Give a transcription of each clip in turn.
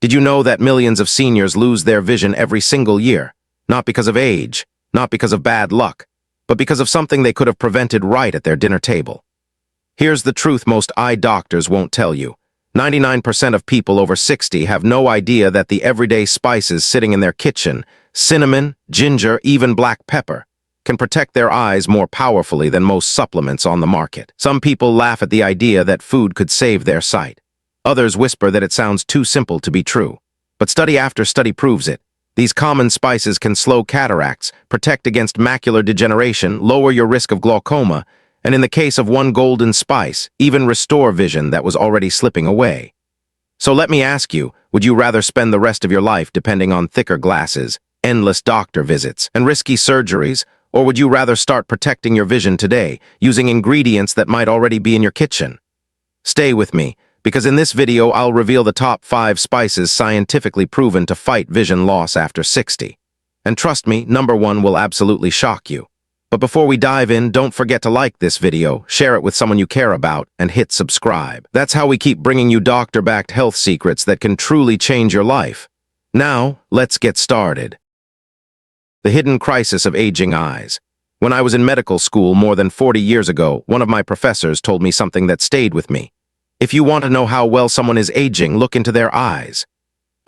Did you know that millions of seniors lose their vision every single year? Not because of age, not because of bad luck, but because of something they could have prevented right at their dinner table. Here's the truth most eye doctors won't tell you. 99% of people over 60 have no idea that the everyday spices sitting in their kitchen, cinnamon, ginger, even black pepper, can protect their eyes more powerfully than most supplements on the market. Some people laugh at the idea that food could save their sight. Others whisper that it sounds too simple to be true. But study after study proves it. These common spices can slow cataracts, protect against macular degeneration, lower your risk of glaucoma, and in the case of one golden spice, even restore vision that was already slipping away. So let me ask you, would you rather spend the rest of your life depending on thicker glasses, endless doctor visits, and risky surgeries, or would you rather start protecting your vision today, using ingredients that might already be in your kitchen? Stay with me, because in this video I'll reveal the top 5 spices scientifically proven to fight vision loss after 60. And trust me, number 1 will absolutely shock you. But before we dive in, don't forget to like this video, share it with someone you care about, and hit subscribe. That's how we keep bringing you doctor-backed health secrets that can truly change your life. Now, let's get started. The hidden crisis of aging eyes. When I was in medical school more than 40 years ago, one of my professors told me something that stayed with me. If you want to know how well someone is aging, look into their eyes.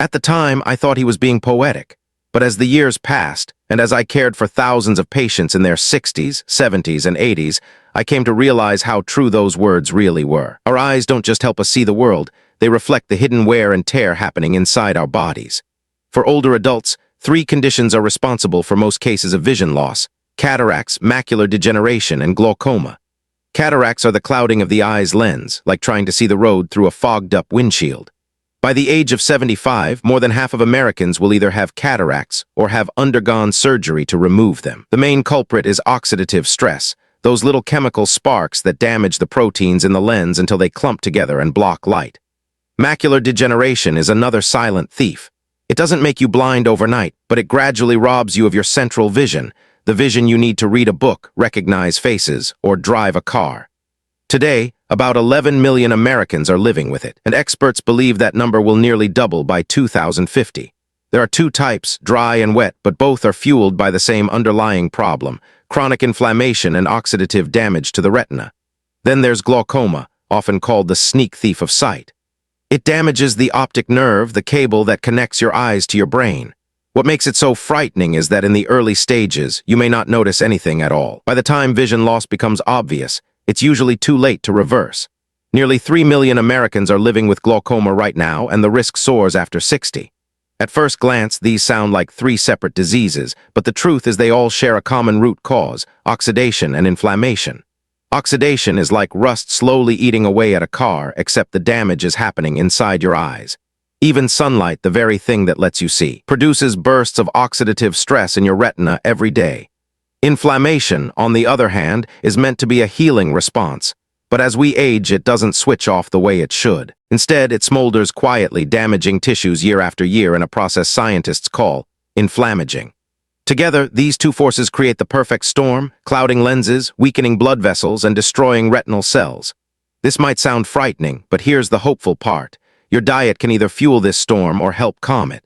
At the time, I thought he was being poetic. But as the years passed, and as I cared for thousands of patients in their 60s, 70s, and 80s, I came to realize how true those words really were. Our eyes don't just help us see the world, they reflect the hidden wear and tear happening inside our bodies. For older adults, 3 conditions are responsible for most cases of vision loss: cataracts, macular degeneration, and glaucoma. Cataracts are the clouding of the eye's lens, like trying to see the road through a fogged-up windshield. By the age of 75, more than half of Americans will either have cataracts or have undergone surgery to remove them. The main culprit is oxidative stress, those little chemical sparks that damage the proteins in the lens until they clump together and block light. Macular degeneration is another silent thief. It doesn't make you blind overnight, but it gradually robs you of your central vision, the vision you need to read a book, recognize faces, or drive a car. Today, about 11 million Americans are living with it, and experts believe that number will nearly double by 2050. There are 2 types, dry and wet, but both are fueled by the same underlying problem: chronic inflammation and oxidative damage to the retina. Then there's glaucoma, often called the sneak thief of sight. It damages the optic nerve, the cable that connects your eyes to your brain. What makes it so frightening is that in the early stages, you may not notice anything at all. By the time vision loss becomes obvious, it's usually too late to reverse. Nearly 3 million Americans are living with glaucoma right now, and the risk soars after 60. At first glance, these sound like 3 separate diseases, but the truth is they all share a common root cause: oxidation and inflammation. Oxidation is like rust slowly eating away at a car, except the damage is happening inside your eyes. Even sunlight, the very thing that lets you see, produces bursts of oxidative stress in your retina every day. Inflammation, on the other hand, is meant to be a healing response, but as we age, it doesn't switch off the way it should. Instead, it smolders quietly, damaging tissues year after year in a process scientists call inflammaging. Together, these 2 forces create the perfect storm, clouding lenses, weakening blood vessels, and destroying retinal cells. This might sound frightening, but here's the hopeful part. Your diet can either fuel this storm or help calm it.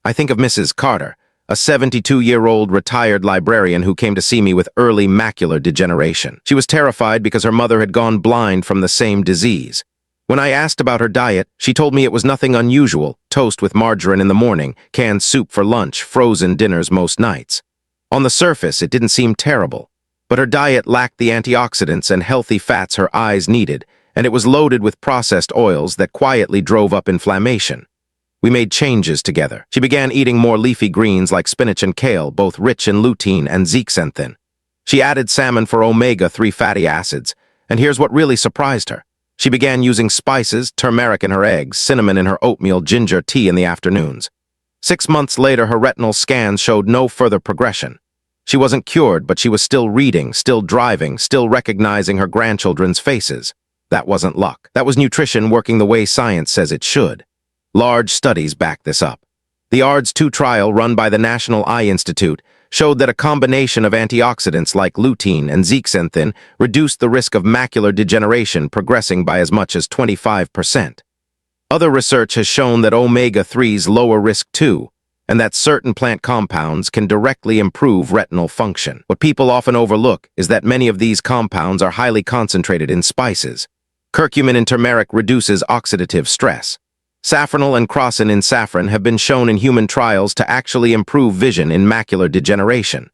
I think of Mrs. Carter, a 72-year-old retired librarian who came to see me with early macular degeneration. She was terrified because her mother had gone blind from the same disease. When I asked about her diet, she told me it was nothing unusual: toast with margarine in the morning, canned soup for lunch, frozen dinners most nights. On the surface, it didn't seem terrible, but her diet lacked the antioxidants and healthy fats her eyes needed, and it was loaded with processed oils that quietly drove up inflammation. We made changes together. She began eating more leafy greens like spinach and kale, both rich in lutein and zeaxanthin. She added salmon for omega-3 fatty acids, and here's what really surprised her. She began using spices, turmeric in her eggs, cinnamon in her oatmeal, ginger tea in the afternoons. 6 months later, her retinal scans showed no further progression. She wasn't cured, but she was still reading, still driving, still recognizing her grandchildren's faces. That wasn't luck. That was nutrition working the way science says it should. Large studies back this up. The ARDS-2 trial run by the National Eye Institute showed that a combination of antioxidants like lutein and zeaxanthin reduced the risk of macular degeneration progressing by as much as 25%. Other research has shown that omega-3s lower risk too, and that certain plant compounds can directly improve retinal function. What people often overlook is that many of these compounds are highly concentrated in spices. Curcumin in turmeric reduces oxidative stress. Saffronal and crocin in saffron have been shown in human trials to actually improve vision in macular degeneration.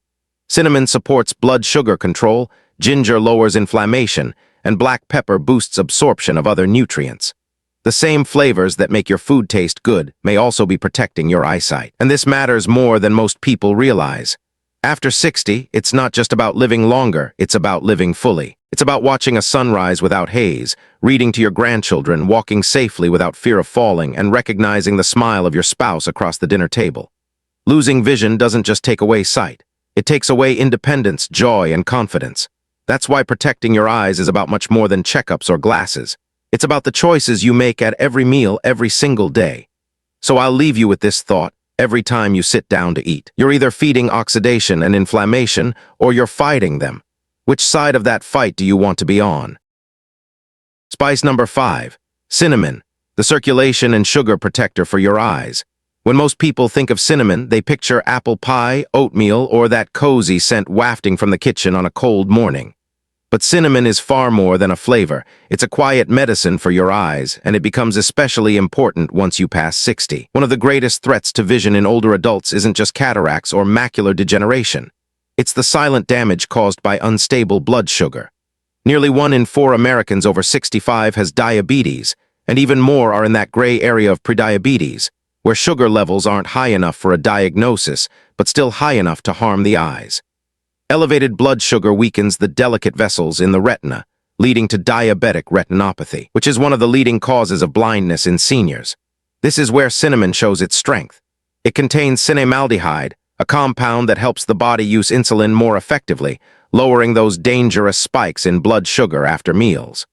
Cinnamon supports blood sugar control, ginger lowers inflammation, and black pepper boosts absorption of other nutrients. The same flavors that make your food taste good may also be protecting your eyesight. And this matters more than most people realize. After 60, it's not just about living longer, it's about living fully. It's about watching a sunrise without haze, reading to your grandchildren, walking safely without fear of falling, and recognizing the smile of your spouse across the dinner table. Losing vision doesn't just take away sight. It takes away independence, joy, and confidence. That's why protecting your eyes is about much more than checkups or glasses. It's about the choices you make at every meal every single day. So I'll leave you with this thought every time you sit down to eat. You're either feeding oxidation and inflammation, or you're fighting them. Which side of that fight do you want to be on? Spice number 5, cinnamon, the circulation and sugar protector for your eyes. When most people think of cinnamon, they picture apple pie, oatmeal, or that cozy scent wafting from the kitchen on a cold morning. But cinnamon is far more than a flavor. It's a quiet medicine for your eyes, and it becomes especially important once you pass 60. One of the greatest threats to vision in older adults isn't just cataracts or macular degeneration. It's the silent damage caused by unstable blood sugar. Nearly 1 in 4 Americans over 65 has diabetes, and even more are in that gray area of prediabetes, where sugar levels aren't high enough for a diagnosis, but still high enough to harm the eyes. Elevated blood sugar weakens the delicate vessels in the retina, leading to diabetic retinopathy, which is one of the leading causes of blindness in seniors. This is where cinnamon shows its strength. It contains cinnamaldehyde, a compound that helps the body use insulin more effectively, lowering those dangerous spikes in blood sugar after meals.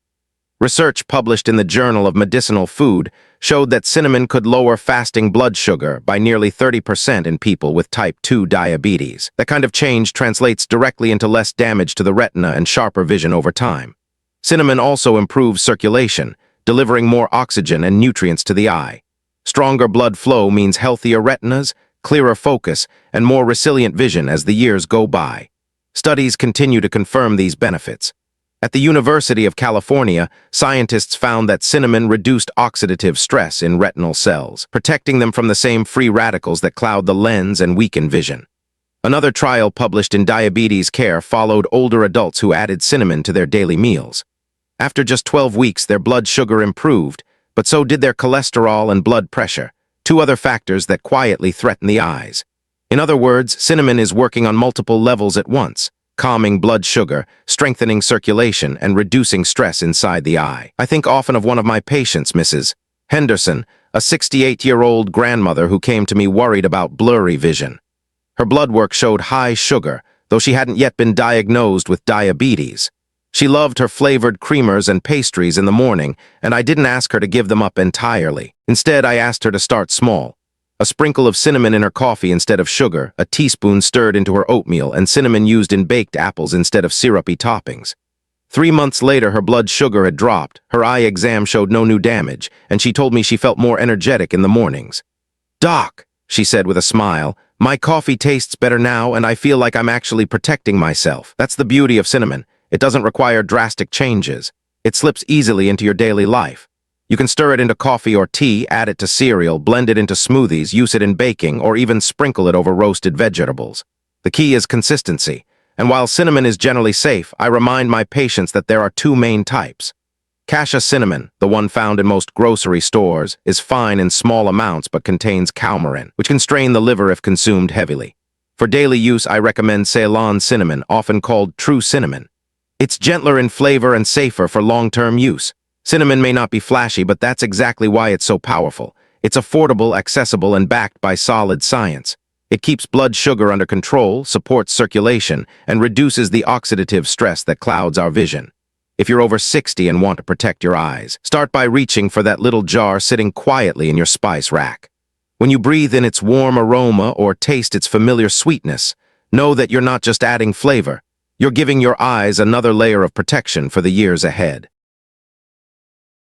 Research published in the Journal of Medicinal Food showed that cinnamon could lower fasting blood sugar by nearly 30% in people with type 2 diabetes. That kind of change translates directly into less damage to the retina and sharper vision over time. Cinnamon also improves circulation, delivering more oxygen and nutrients to the eye. Stronger blood flow means healthier retinas, clearer focus, and more resilient vision as the years go by. Studies continue to confirm these benefits. At the University of California, scientists found that cinnamon reduced oxidative stress in retinal cells, protecting them from the same free radicals that cloud the lens and weaken vision. Another trial published in Diabetes Care followed older adults who added cinnamon to their daily meals. After just 12 weeks, their blood sugar improved, but so did their cholesterol and blood pressure, 2 other factors that quietly threaten the eyes. In other words, cinnamon is working on multiple levels at once, calming blood sugar, strengthening circulation, and reducing stress inside the eye. I think often of one of my patients, Mrs. Henderson, a 68-year-old grandmother who came to me worried about blurry vision. Her blood work showed high sugar, though she hadn't yet been diagnosed with diabetes. She loved her flavored creamers and pastries in the morning, and I didn't ask her to give them up entirely. Instead, I asked her to start small. A sprinkle of cinnamon in her coffee instead of sugar, a teaspoon stirred into her oatmeal, and cinnamon used in baked apples instead of syrupy toppings. 3 months later, her blood sugar had dropped, her eye exam showed no new damage, and she told me she felt more energetic in the mornings. "Doc," she said with a smile, "my coffee tastes better now, and I feel like I'm actually protecting myself." That's the beauty of cinnamon. It doesn't require drastic changes. It slips easily into your daily life. You can stir it into coffee or tea, add it to cereal, blend it into smoothies, use it in baking, or even sprinkle it over roasted vegetables. The key is consistency, and while cinnamon is generally safe, I remind my patients that there are 2 main types. Cassia cinnamon, the one found in most grocery stores, is fine in small amounts but contains coumarin, which can strain the liver if consumed heavily. For daily use, I recommend Ceylon cinnamon, often called true cinnamon. It's gentler in flavor and safer for long-term use. Cinnamon may not be flashy, but that's exactly why it's so powerful. It's affordable, accessible, and backed by solid science. It keeps blood sugar under control, supports circulation, and reduces the oxidative stress that clouds our vision. If you're over 60 and want to protect your eyes, start by reaching for that little jar sitting quietly in your spice rack. When you breathe in its warm aroma or taste its familiar sweetness, know that you're not just adding flavor. You're giving your eyes another layer of protection for the years ahead.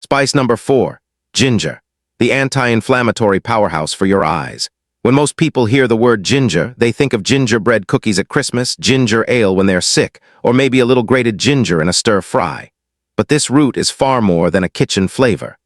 Spice number 4, ginger, the anti-inflammatory powerhouse for your eyes. When most people hear the word ginger, they think of gingerbread cookies at Christmas, ginger ale when they're sick, or maybe a little grated ginger in a stir-fry. But this root is far more than a kitchen flavor.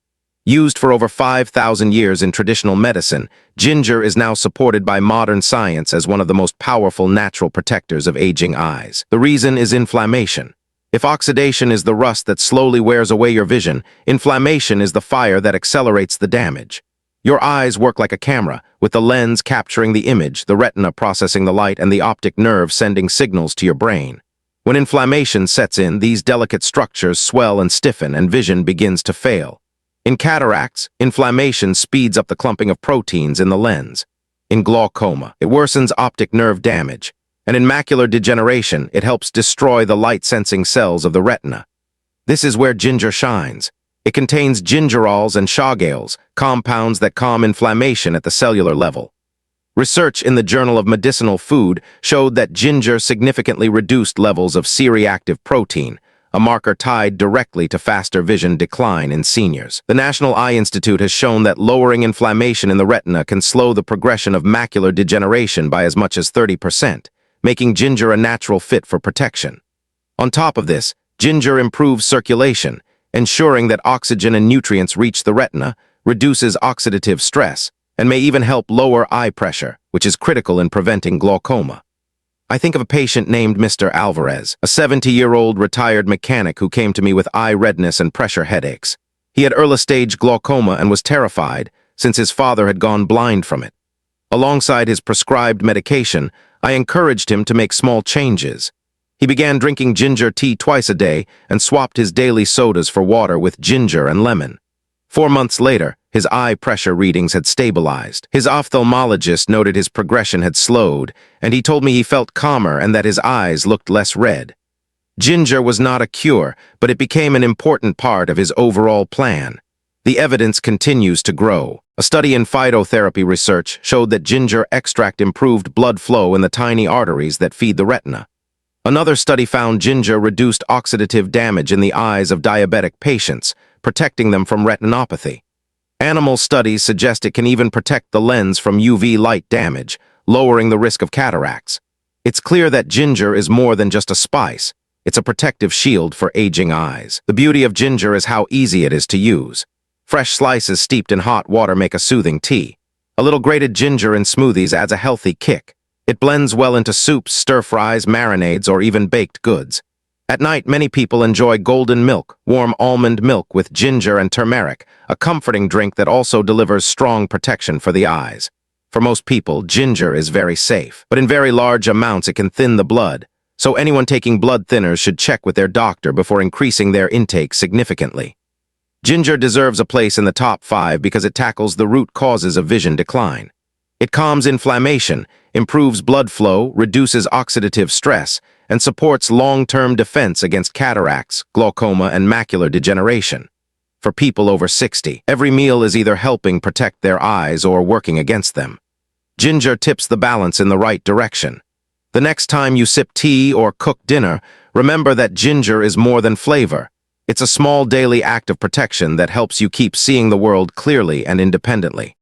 Used for over 5,000 years in traditional medicine, ginger is now supported by modern science as one of the most powerful natural protectors of aging eyes. The reason is inflammation. If oxidation is the rust that slowly wears away your vision, inflammation is the fire that accelerates the damage. Your eyes work like a camera, with the lens capturing the image, the retina processing the light, and the optic nerve sending signals to your brain. When inflammation sets in, these delicate structures swell and stiffen, and vision begins to fail. In cataracts, inflammation speeds up the clumping of proteins in the lens. In glaucoma, it worsens optic nerve damage. And in macular degeneration, it helps destroy the light-sensing cells of the retina. This is where ginger shines. It contains gingerols and shagales, compounds that calm inflammation at the cellular level. Research in the Journal of Medicinal Food showed that ginger significantly reduced levels of C-reactive protein, a marker tied directly to faster vision decline in seniors. The National Eye Institute has shown that lowering inflammation in the retina can slow the progression of macular degeneration by as much as 30%, making ginger a natural fit for protection. On top of this, ginger improves circulation, ensuring that oxygen and nutrients reach the retina, reduces oxidative stress, and may even help lower eye pressure, which is critical in preventing glaucoma. I think of a patient named Mr. Alvarez, a 70-year-old retired mechanic who came to me with eye redness and pressure headaches. He had early-stage glaucoma and was terrified, since his father had gone blind from it. Alongside his prescribed medication, I encouraged him to make small changes. He began drinking ginger tea twice a day and swapped his daily sodas for water with ginger and lemon. 4 months later, his eye pressure readings had stabilized. His ophthalmologist noted his progression had slowed, and he told me he felt calmer and that his eyes looked less red. Ginger was not a cure, but it became an important part of his overall plan. The evidence continues to grow. A study in phytotherapy research showed that ginger extract improved blood flow in the tiny arteries that feed the retina. Another study found ginger reduced oxidative damage in the eyes of diabetic patients, protecting them from retinopathy. Animal studies suggest it can even protect the lens from UV light damage, lowering the risk of cataracts. It's clear that ginger is more than just a spice. It's a protective shield for aging eyes. The beauty of ginger is how easy it is to use. Fresh slices steeped in hot water make a soothing tea. A little grated ginger in smoothies adds a healthy kick. It blends well into soups, stir-fries, marinades, or even baked goods. At night, many people enjoy golden milk, warm almond milk with ginger and turmeric, a comforting drink that also delivers strong protection for the eyes. For most people, ginger is very safe, but in very large amounts it can thin the blood, so anyone taking blood thinners should check with their doctor before increasing their intake significantly. Ginger deserves a place in the top 5 because it tackles the root causes of vision decline. It calms inflammation, improves blood flow, reduces oxidative stress, and supports long-term defense against cataracts, glaucoma, and macular degeneration. For people over 60, every meal is either helping protect their eyes or working against them. Ginger tips the balance in the right direction. The next time you sip tea or cook dinner, remember that ginger is more than flavor. It's a small daily act of protection that helps you keep seeing the world clearly and independently.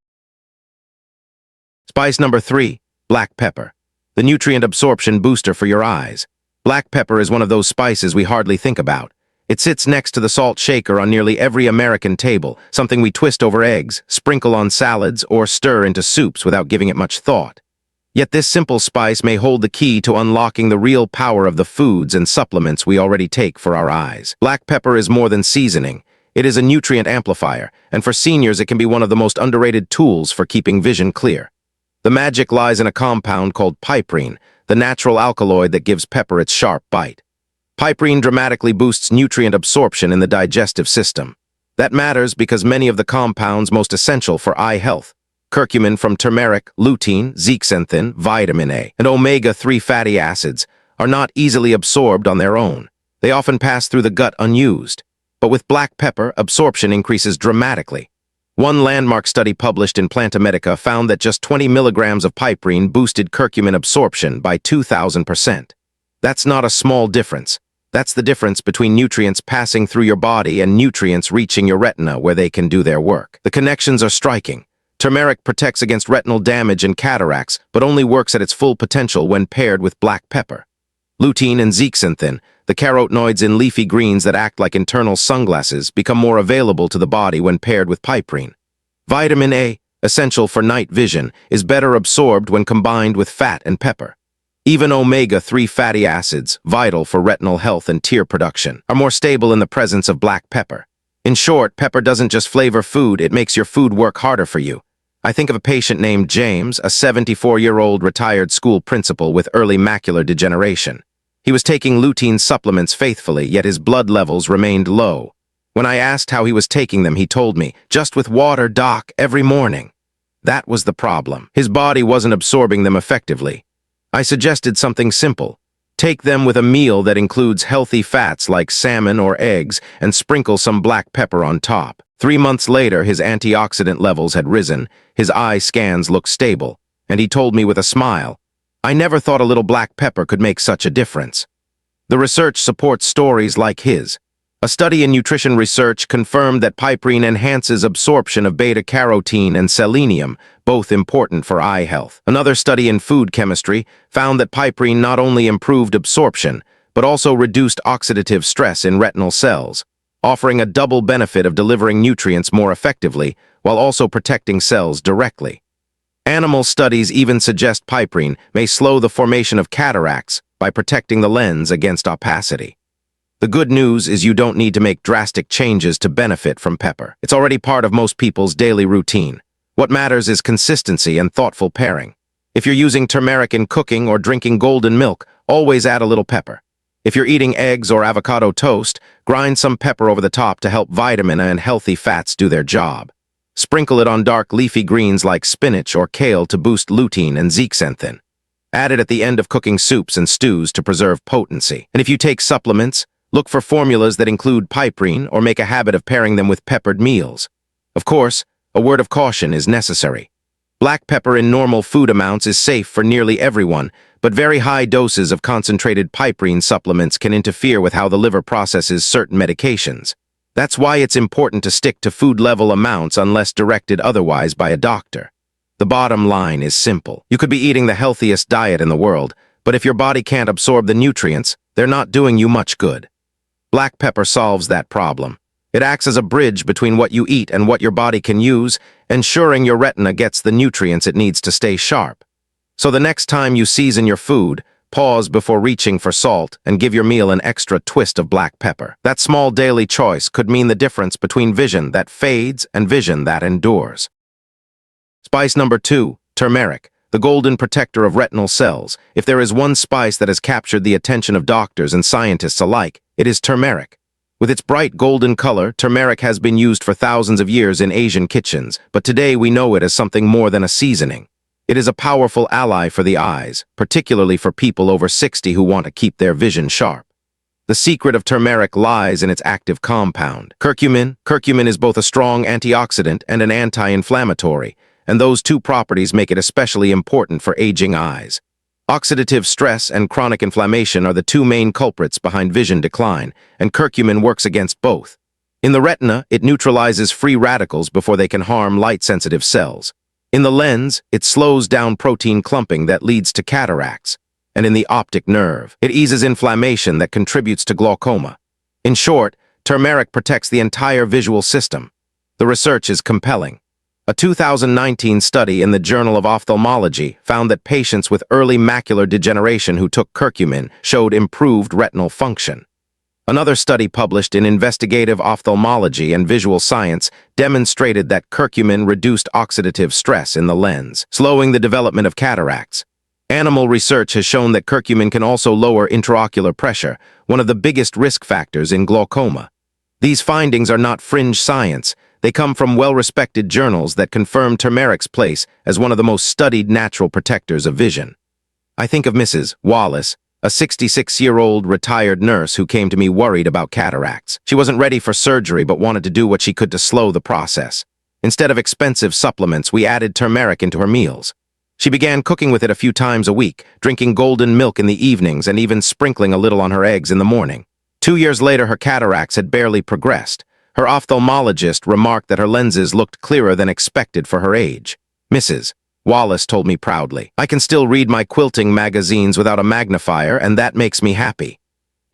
Spice number 3, black pepper, the nutrient absorption booster for your eyes. Black pepper is one of those spices we hardly think about. It sits next to the salt shaker on nearly every American table, something we twist over eggs, sprinkle on salads, or stir into soups without giving it much thought. Yet this simple spice may hold the key to unlocking the real power of the foods and supplements we already take for our eyes. Black pepper is more than seasoning. It is a nutrient amplifier, and for seniors it can be one of the most underrated tools for keeping vision clear. The magic lies in a compound called piperine, the natural alkaloid that gives pepper its sharp bite. Piperine dramatically boosts nutrient absorption in the digestive system. That matters because many of the compounds most essential for eye health, curcumin from turmeric, lutein, zeaxanthin, vitamin A, and omega-3 fatty acids, are not easily absorbed on their own. They often pass through the gut unused. But with black pepper, absorption increases dramatically. One landmark study published in Plantamedica found that just 20 milligrams of piperine boosted curcumin absorption by 2,000%. That's not a small difference. That's the difference between nutrients passing through your body and nutrients reaching your retina where they can do their work. The connections are striking. Turmeric protects against retinal damage and cataracts, but only works at its full potential when paired with black pepper. Lutein and zeaxanthin, the carotenoids in leafy greens that act like internal sunglasses, become more available to the body when paired with piperine. Vitamin A, essential for night vision, is better absorbed when combined with fat and pepper. Even omega-3 fatty acids, vital for retinal health and tear production, are more stable in the presence of black pepper. In short, pepper doesn't just flavor food, it makes your food work harder for you. I think of a patient named James, a 74-year-old retired school principal with early macular degeneration. He was taking lutein supplements faithfully, yet his blood levels remained low. When I asked how he was taking them, he told me, "Just with water, doc, every morning." That was the problem. His body wasn't absorbing them effectively. I suggested something simple. Take them with a meal that includes healthy fats like salmon or eggs and sprinkle some black pepper on top. 3 months later, his antioxidant levels had risen, his eye scans looked stable, and he told me with a smile, "I never thought a little black pepper could make such a difference." The research supports stories like his. A study in nutrition research confirmed that piperine enhances absorption of beta-carotene and selenium, both important for eye health. Another study in food chemistry found that piperine not only improved absorption, but also reduced oxidative stress in retinal cells, offering a double benefit of delivering nutrients more effectively while also protecting cells directly. Animal studies even suggest piperine may slow the formation of cataracts by protecting the lens against opacity. The good news is you don't need to make drastic changes to benefit from pepper. It's already part of most people's daily routine. What matters is consistency and thoughtful pairing. If you're using turmeric in cooking or drinking golden milk, always add a little pepper. If you're eating eggs or avocado toast, grind some pepper over the top to help vitamin and healthy fats do their job. Sprinkle it on dark leafy greens like spinach or kale to boost lutein and zeaxanthin. Add it at the end of cooking soups and stews to preserve potency. And if you take supplements, look for formulas that include piperine or make a habit of pairing them with peppered meals. Of course, a word of caution is necessary. Black pepper in normal food amounts is safe for nearly everyone, but very high doses of concentrated piperine supplements can interfere with how the liver processes certain medications. That's why it's important to stick to food-level amounts unless directed otherwise by a doctor. The bottom line is simple. You could be eating the healthiest diet in the world, but if your body can't absorb the nutrients, they're not doing you much good. Black pepper solves that problem. It acts as a bridge between what you eat and what your body can use, ensuring your retina gets the nutrients it needs to stay sharp. So the next time you season your food, pause before reaching for salt and give your meal an extra twist of black pepper. That small daily choice could mean the difference between vision that fades and vision that endures. Spice number 2, turmeric, the golden protector of retinal cells. If there is one spice that has captured the attention of doctors and scientists alike, it is turmeric. With its bright golden color, turmeric has been used for thousands of years in Asian kitchens, but today we know it as something more than a seasoning. It is a powerful ally for the eyes, particularly for people over 60 who want to keep their vision sharp. The secret of turmeric lies in its active compound, curcumin. Curcumin is both a strong antioxidant and an anti-inflammatory, and those two properties make it especially important for aging eyes. Oxidative stress and chronic inflammation are the two main culprits behind vision decline, and curcumin works against both. In the retina, it neutralizes free radicals before they can harm light-sensitive cells. In the lens, it slows down protein clumping that leads to cataracts. And in the optic nerve, it eases inflammation that contributes to glaucoma. In short, turmeric protects the entire visual system. The research is compelling. A 2019 study in the Journal of Ophthalmology found that patients with early macular degeneration who took curcumin showed improved retinal function. Another study published in Investigative Ophthalmology and Visual Science demonstrated that curcumin reduced oxidative stress in the lens, slowing the development of cataracts. Animal research has shown that curcumin can also lower intraocular pressure, one of the biggest risk factors in glaucoma. These findings are not fringe science. They come from well-respected journals that confirm turmeric's place as one of the most studied natural protectors of vision. I think of Mrs. Wallace, a 66-year-old retired nurse who came to me worried about cataracts. She wasn't ready for surgery but wanted to do what she could to slow the process. Instead of expensive supplements, we added turmeric into her meals. She began cooking with it a few times a week, drinking golden milk in the evenings and even sprinkling a little on her eggs in the morning. 2 years later, her cataracts had barely progressed. Her ophthalmologist remarked that her lenses looked clearer than expected for her age. "Mrs. Wallace told me proudly, I can still read my quilting magazines without a magnifier, and that makes me happy."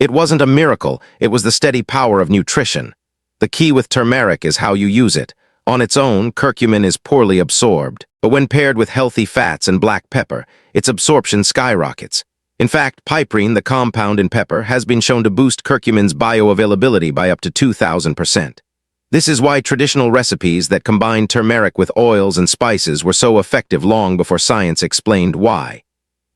It wasn't a miracle, it was the steady power of nutrition. The key with turmeric is how you use it. On its own, curcumin is poorly absorbed, but when paired with healthy fats and black pepper, its absorption skyrockets. In fact, piperine, the compound in pepper, has been shown to boost curcumin's bioavailability by up to 2,000%. This is why traditional recipes that combine turmeric with oils and spices were so effective long before science explained why.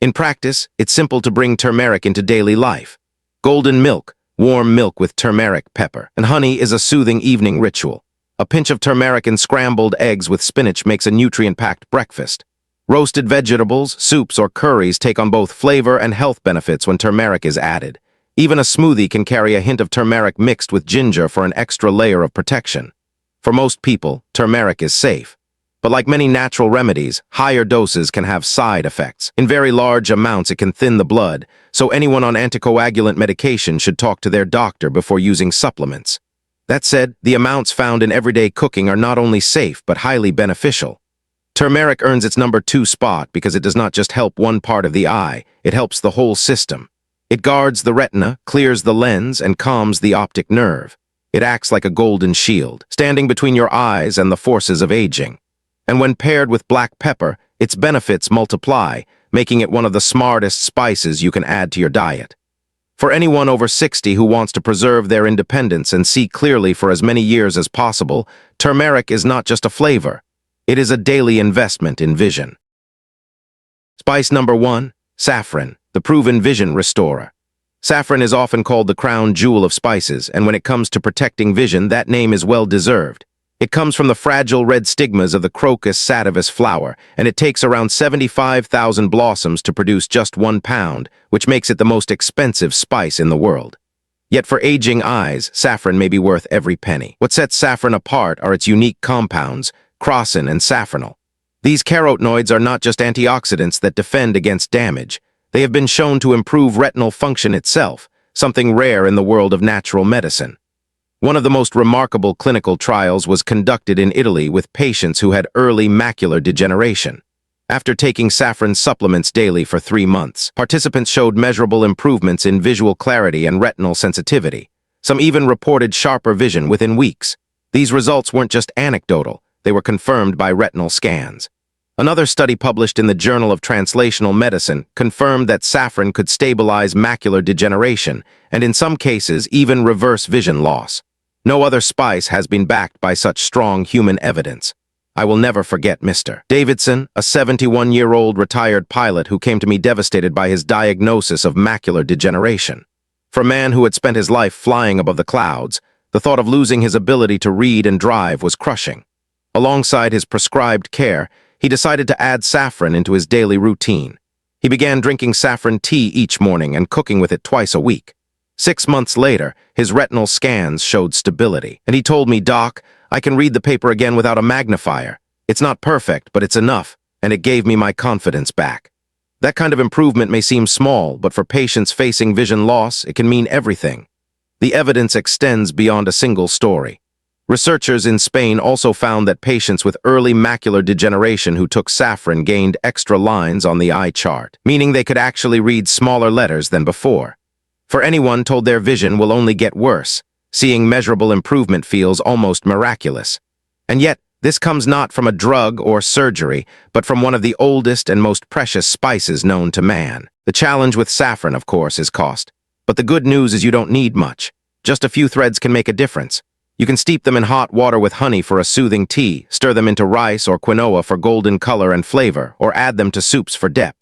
In practice, it's simple to bring turmeric into daily life. Golden milk, warm milk with turmeric, pepper, and honey is a soothing evening ritual. A pinch of turmeric in scrambled eggs with spinach makes a nutrient-packed breakfast. Roasted vegetables, soups, or curries take on both flavor and health benefits when turmeric is added. Even a smoothie can carry a hint of turmeric mixed with ginger for an extra layer of protection. For most people, turmeric is safe. But like many natural remedies, higher doses can have side effects. In very large amounts, it can thin the blood, so anyone on anticoagulant medication should talk to their doctor before using supplements. That said, the amounts found in everyday cooking are not only safe but highly beneficial. Turmeric earns its number 2 spot because it does not just help one part of the eye, it helps the whole system. It guards the retina, clears the lens, and calms the optic nerve. It acts like a golden shield, standing between your eyes and the forces of aging. And when paired with black pepper, its benefits multiply, making it one of the smartest spices you can add to your diet. For anyone over 60 who wants to preserve their independence and see clearly for as many years as possible, turmeric is not just a flavor. It is a daily investment in vision. Spice number 1, saffron, the proven vision restorer. Saffron is often called the crown jewel of spices, and when it comes to protecting vision, that name is well deserved. It comes from the fragile red stigmas of the Crocus sativus flower, and it takes around 75,000 blossoms to produce just 1 pound, which makes it the most expensive spice in the world. Yet for aging eyes, saffron may be worth every penny. What sets saffron apart are its unique compounds, crocin and saffronol. These carotenoids are not just antioxidants that defend against damage. They have been shown to improve retinal function itself, something rare in the world of natural medicine. One of the most remarkable clinical trials was conducted in Italy with patients who had early macular degeneration. After taking saffron supplements daily for 3 months, participants showed measurable improvements in visual clarity and retinal sensitivity. Some even reported sharper vision within weeks. These results weren't just anecdotal, they were confirmed by retinal scans. Another study published in the Journal of Translational Medicine confirmed that saffron could stabilize macular degeneration and in some cases even reverse vision loss. No other spice has been backed by such strong human evidence. I will never forget Mr. Davidson, a 71-year-old retired pilot who came to me devastated by his diagnosis of macular degeneration. For a man who had spent his life flying above the clouds, the thought of losing his ability to read and drive was crushing. Alongside his prescribed care, he decided to add saffron into his daily routine. He began drinking saffron tea each morning and cooking with it twice a week. 6 months later, his retinal scans showed stability, and he told me, "Doc, I can read the paper again without a magnifier. It's not perfect, but it's enough, and it gave me my confidence back." That kind of improvement may seem small, but for patients facing vision loss, it can mean everything. The evidence extends beyond a single story. Researchers in Spain also found that patients with early macular degeneration who took saffron gained extra lines on the eye chart, meaning they could actually read smaller letters than before. For anyone told their vision will only get worse, seeing measurable improvement feels almost miraculous. And yet, this comes not from a drug or surgery, but from one of the oldest and most precious spices known to man. The challenge with saffron, of course, is cost. But the good news is you don't need much. Just a few threads can make a difference. You can steep them in hot water with honey for a soothing tea, stir them into rice or quinoa for golden color and flavor, or add them to soups for depth.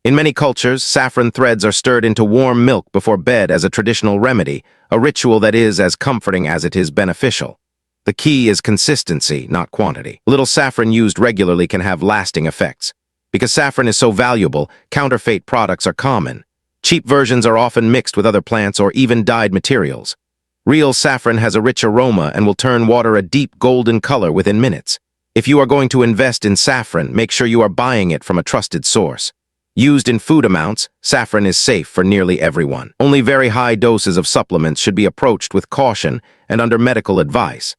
In many cultures, saffron threads are stirred into warm milk before bed as a traditional remedy, a ritual that is as comforting as it is beneficial. The key is consistency, not quantity. A little saffron used regularly can have lasting effects. Because saffron is so valuable, counterfeit products are common. Cheap versions are often mixed with other plants or even dyed materials. Real saffron has a rich aroma and will turn water a deep golden color within minutes. If you are going to invest in saffron, make sure you are buying it from a trusted source. Used in food amounts, saffron is safe for nearly everyone. Only very high doses of supplements should be approached with caution and under medical advice.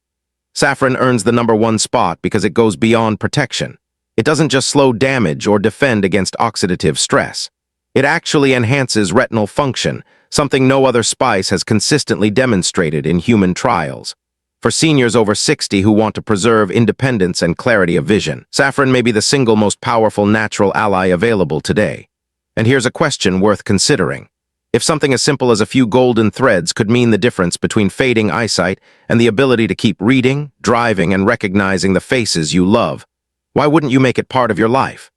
Saffron earns the #1 spot because it goes beyond protection. It doesn't just slow damage or defend against oxidative stress. It actually enhances retinal function, something no other spice has consistently demonstrated in human trials. For seniors over 60 who want to preserve independence and clarity of vision, saffron may be the single most powerful natural ally available today. And here's a question worth considering. If something as simple as a few golden threads could mean the difference between fading eyesight and the ability to keep reading, driving, and recognizing the faces you love, why wouldn't you make it part of your life?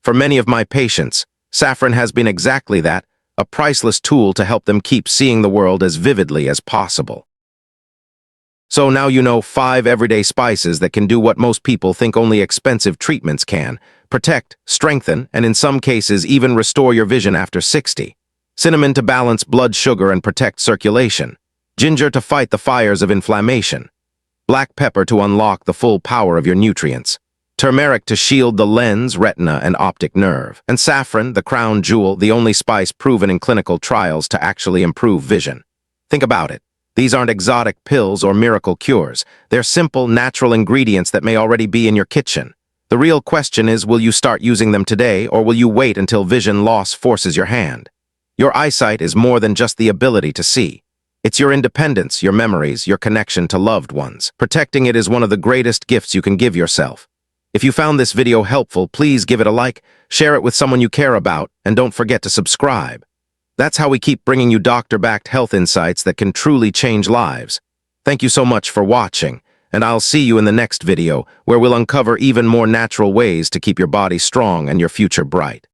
For many of my patients, saffron has been exactly that, a priceless tool to help them keep seeing the world as vividly as possible. So now you know 5 everyday spices that can do what most people think only expensive treatments can: protect, strengthen, and in some cases even restore your vision after 60. Cinnamon to balance blood sugar and protect circulation. Ginger to fight the fires of inflammation. Black pepper to unlock the full power of your nutrients. Turmeric to shield the lens, retina, and optic nerve. And saffron, the crown jewel, the only spice proven in clinical trials to actually improve vision. Think about it. These aren't exotic pills or miracle cures. They're simple, natural ingredients that may already be in your kitchen. The real question is, will you start using them today, or will you wait until vision loss forces your hand? Your eyesight is more than just the ability to see. It's your independence, your memories, your connection to loved ones. Protecting it is one of the greatest gifts you can give yourself. If you found this video helpful, please give it a like, share it with someone you care about, and don't forget to subscribe. That's how we keep bringing you doctor-backed health insights that can truly change lives. Thank you so much for watching, and I'll see you in the next video where we'll uncover even more natural ways to keep your body strong and your future bright.